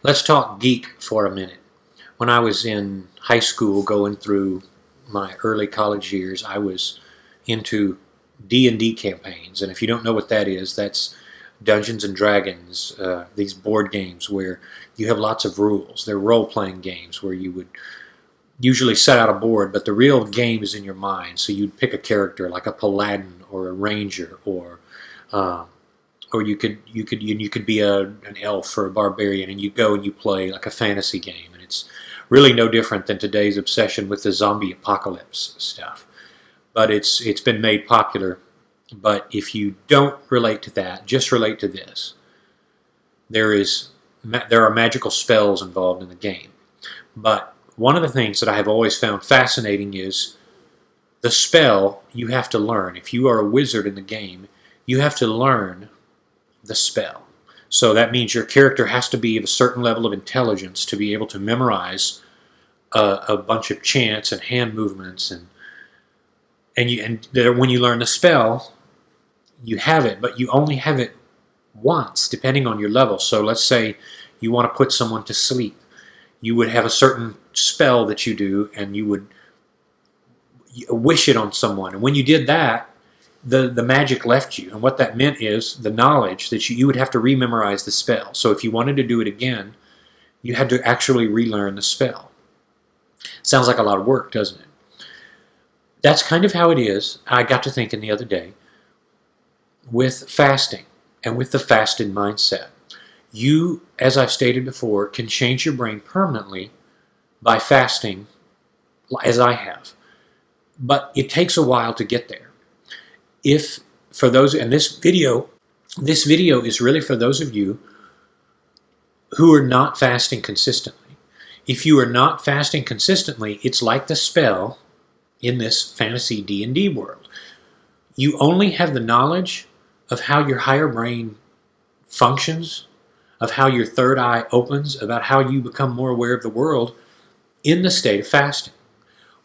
Let's talk geek for a minute. When I was in high school going through my early college years, I was into D&D campaigns. And if you don't know what that is, that's Dungeons and Dragons, these board games where you have lots of rules. They're role-playing games where you would usually set out a board, but the real game is in your mind. So you'd pick a character like a paladin or a ranger, or you could be an elf or a barbarian, and you go and you play like a fantasy game. And it's really no different than today's obsession with the zombie apocalypse stuff. But it's been made popular. But if you don't relate to that, just relate to this. There are magical spells involved in the game. But one of the things that I have always found fascinating is the spell you have to learn. If you are a wizard in the game, you have to learn the spell. So that means your character has to be of a certain level of intelligence to be able to memorize a bunch of chants and hand movements, and when you learn the spell, you have it, but you only have it once, depending on your level. So let's say you want to put someone to sleep. You would have a certain spell that you do, and you would wish it on someone. And when you did that, the magic left you. And what that meant is the knowledge that you would have to rememorize the spell. So if you wanted to do it again, you had to actually relearn the spell. Sounds like a lot of work, doesn't it? That's kind of how it is. I got to thinking the other day with fasting and with the fasted mindset. You, as I've stated before, can change your brain permanently by fasting, as I have. But it takes a while to get there. If for those, and this video is really for those of you who are not fasting consistently. If you are not fasting consistently, it's like the spell in this fantasy D&D world. You only have the knowledge of how your higher brain functions, of how your third eye opens, about how you become more aware of the world in the state of fasting.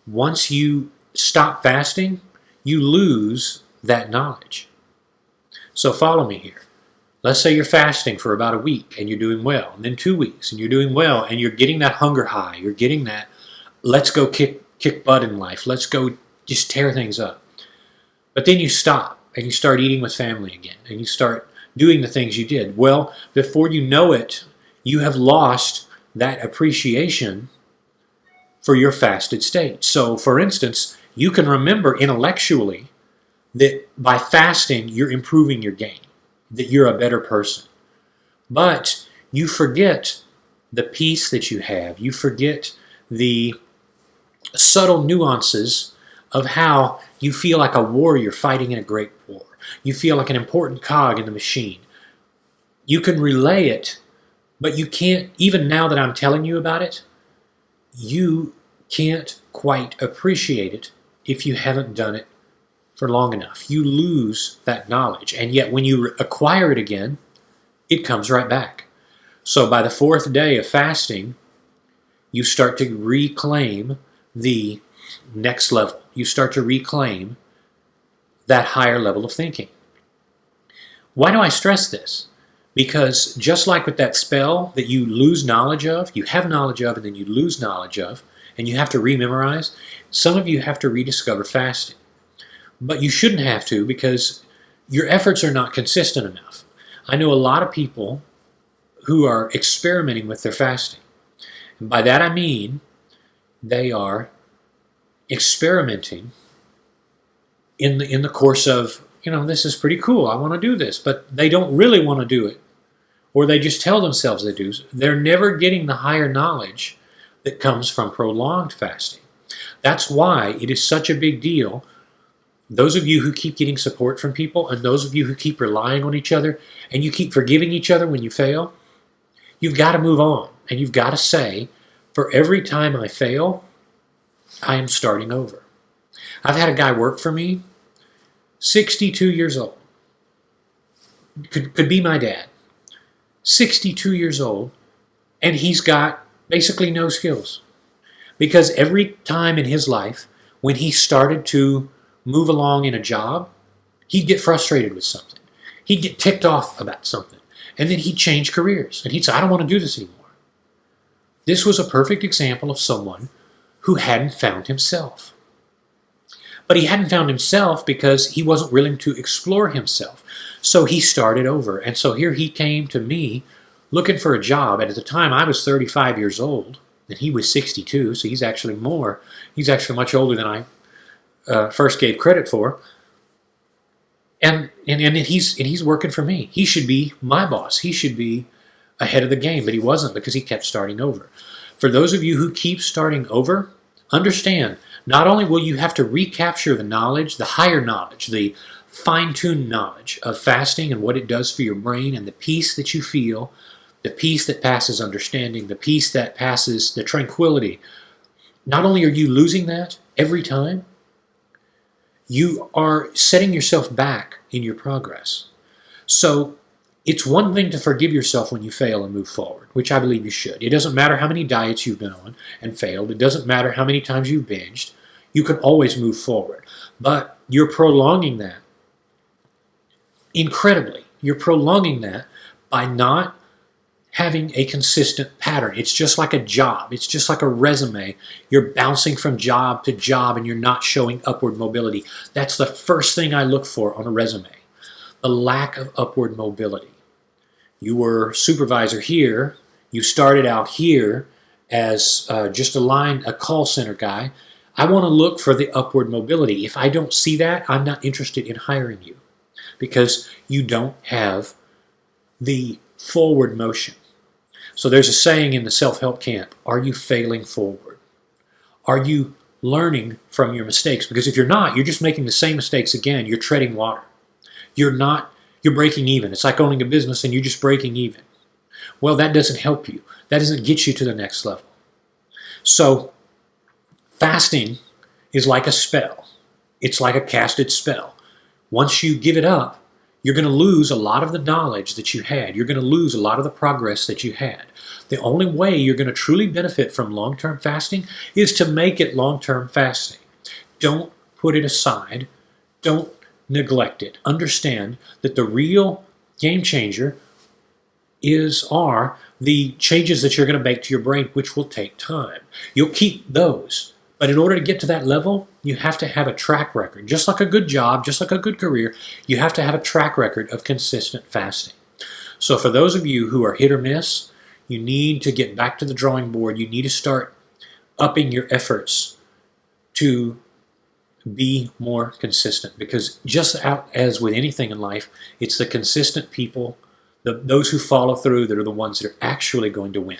Once you stop fasting, you lose that knowledge. So follow me here. Let's say you're fasting for about a week and you're doing well, and then 2 weeks and you're doing well, and you're getting that hunger high. You're getting that, let's go kick butt in life. Let's go just tear things up. But then you stop and you start eating with family again, and you start doing the things you did. Well, before you know it, you have lost that appreciation for your fasted state. So, for instance, you can remember intellectually that by fasting, you're improving your game, that you're a better person. But you forget the peace that you have. You forget the subtle nuances of how you feel like a warrior fighting in a great war. You feel like an important cog in the machine. You can relay it, but you can't, even now that I'm telling you about it, you can't quite appreciate it if you haven't done it for long enough. You lose that knowledge, and yet when you acquire it again, it comes right back. So by the 4th day of fasting, you start to reclaim the next level. You start to reclaim that higher level of thinking. Why do I stress this? Because just like with that spell that you lose knowledge of, you have knowledge of and then you lose knowledge of, and you have to rememorize, some of you have to rediscover fasting. But you shouldn't have to, because your efforts are not consistent enough. I know a lot of people who are experimenting with their fasting. And by that I mean they are experimenting in the course of, this is pretty cool, I want to do this, but they don't really want to do it. Or they just tell themselves they do. They're never getting the higher knowledge that comes from prolonged fasting. That's why it is such a big deal. Those of you who keep getting support from people, and those of you who keep relying on each other, and you keep forgiving each other when you fail, you've got to move on. And you've got to say, for every time I fail, I am starting over. I've had a guy work for me, 62 years old. Could be my dad. 62 years old, and he's got basically no skills. Because every time in his life, when he started to move along in a job, he'd get frustrated with something. He'd get ticked off about something. And then he'd change careers. And he'd say, I don't want to do this anymore. This was a perfect example of someone who hadn't found himself. But he hadn't found himself because he wasn't willing to explore himself. So he started over. And so here he came to me looking for a job. And at the time, I was 35 years old, and he was 62. So he's actually much older than I first gave credit for. And he's working for me. He should be my boss. He should be ahead of the game, but he wasn't because he kept starting over. For those of you who keep starting over, understand, not only will you have to recapture the knowledge, the higher knowledge, the fine-tuned knowledge of fasting and what it does for your brain and the peace that you feel, the peace that passes understanding, the peace that passes the tranquility. Not only are you losing that every time, you are setting yourself back in your progress. So it's one thing to forgive yourself when you fail and move forward, which I believe you should. It doesn't matter how many diets you've been on and failed. It doesn't matter how many times you've binged. You can always move forward. But you're prolonging that incredibly. You're prolonging that by not having a consistent pattern. It's just like a job. It's just like a resume. You're bouncing from job to job and you're not showing upward mobility. That's the first thing I look for on a resume, the lack of upward mobility. You were supervisor here. You started out here as just a call center guy. I want to look for the upward mobility. If I don't see that, I'm not interested in hiring you because you don't have the forward motion. So there's a saying in the self-help camp, are you failing forward? Are you learning from your mistakes? Because if you're not, you're just making the same mistakes again. You're treading water. You're breaking even. It's like owning a business and you're just breaking even. Well, that doesn't help you. That doesn't get you to the next level. So fasting is like a spell. It's like a casted spell. Once you give it up, you're going to lose a lot of the knowledge that you had. You're going to lose a lot of the progress that you had. The only way you're going to truly benefit from long-term fasting is to make it long-term fasting. Don't put it aside. Don't neglect it. Understand that the real game changer are the changes that you're going to make to your brain, which will take time. You'll keep those. But in order to get to that level, you have to have a track record. Just like a good job, just like a good career, you have to have a track record of consistent fasting. So for those of you who are hit or miss, you need to get back to the drawing board. You need to start upping your efforts to be more consistent. Because just as with anything in life, it's the consistent people, those who follow through, that are the ones that are actually going to win.